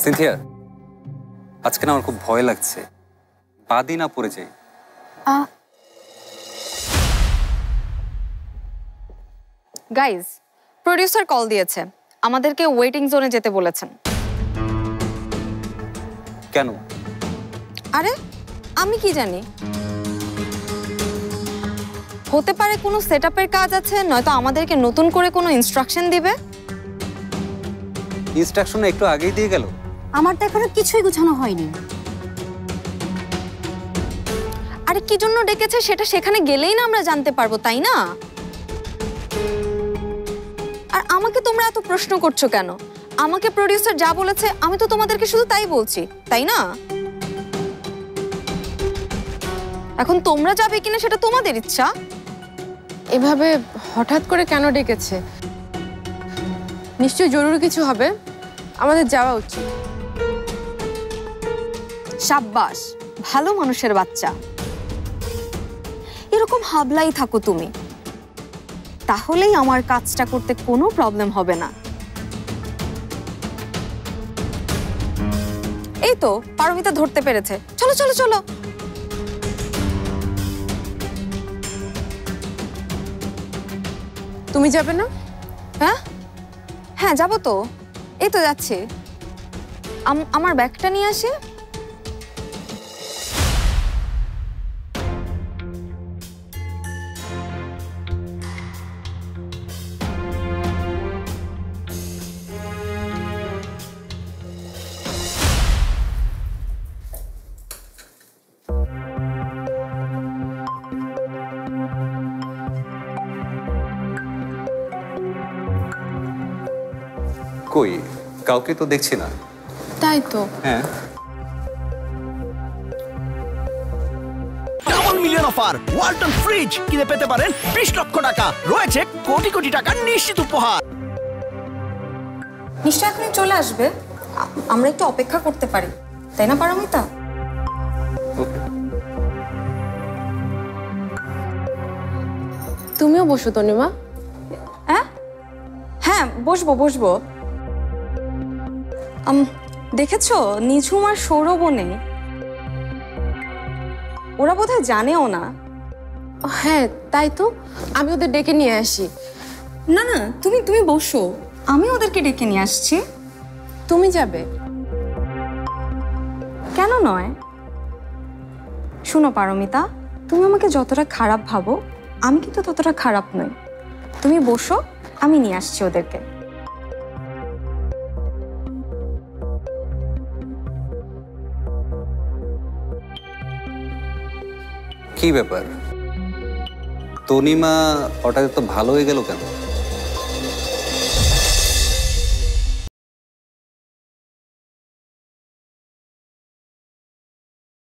Cynthia, আজকে না আমার খুব ভয় লাগছে, পা দিয়ে না পড়ে যাই। গাইজ, প্রোডিউসার কল দিয়েছে, আমাদেরকে ওয়েটিং জোনে যেতে বলেছেন। কেন? আরে আমি কি জানি, হতে পারে কোনো সেটআপের কাজ আছে, নয়তো আমাদেরকে নতুন করে কোনো ইনস্ট্রাকশন দিবে। ইনস্ট্রাকশন একটু আগেই দিয়ে গেল। আমার তো এখনো কিছুই গোছানো হয়নি। আরে কি জন্য ডেকেছে সেটা সেখানে গেলেই না আমরা জানতে পারবো, তাই না? আর আমাকে তোমরা এত প্রশ্ন করছো কেন? আমাকে প্রোডিউসার যা বলেছে আমি তো তোমাদেরকে শুধু তাই বলছি, তাই না? এখন তোমরা যাবে কিনা সেটা তোমাদের ইচ্ছা। এভাবে হঠাৎ করে কেন ডেকেছে? নিশ্চয়ই জরুরি কিছু হবে, আমাদের যাওয়া উচিত। সাব্বাস, ভালো মানুষের বাচ্চা। এরকম হাবলাই থাকো তুমি, তাহলেই আমার কাজটা করতে কোনো প্রবলেম হবে না। এই তো পারমিতা ধরতে পেরেছে, চলো চলো চলো। তুমি যাবে না? হ্যাঁ হ্যাঁ যাবো তো, এই তো যাচ্ছি। আমার ব্যাগটা নিয়ে আসি। কই, কাউকে তো দেখছি না। তাই তো। হ্যাঁ, double million offer Walton fridge কিনে পেতে পারেন 20 লক্ষ টাকা, রয়েছে কোটি কোটি টাকার নিশ্চিত উপহার। নিশ্চয় এখনই চলে আসবে, আমরা একটু অপেক্ষা করতে পারি, তাই না পারমিতা? তুমিও বসো তনিমা। হ্যাঁ হ্যাঁ বসবো বসবো। দেখেছো নিঝুম আর সৌরভও নেই, ওরা বোধহয় জানেও না। হ্যাঁ তাই তো, আমি ওদের ডেকে নিয়ে আসি। না না, তুমি তুমি বসো, আমি ওদেরকে ডেকে নিয়ে আসছি। তুমি যাবে? কেন নয়? শোনো পারমিতা, তুমি আমাকে যতটা খারাপ ভাবো আমি কিন্তু ততটা খারাপ নই। তুমি বসো, আমি নিয়ে আসছি ওদেরকে। কি ব্যাপার তনিমা, হঠাৎ তো ভালো হয়ে গেল কেন?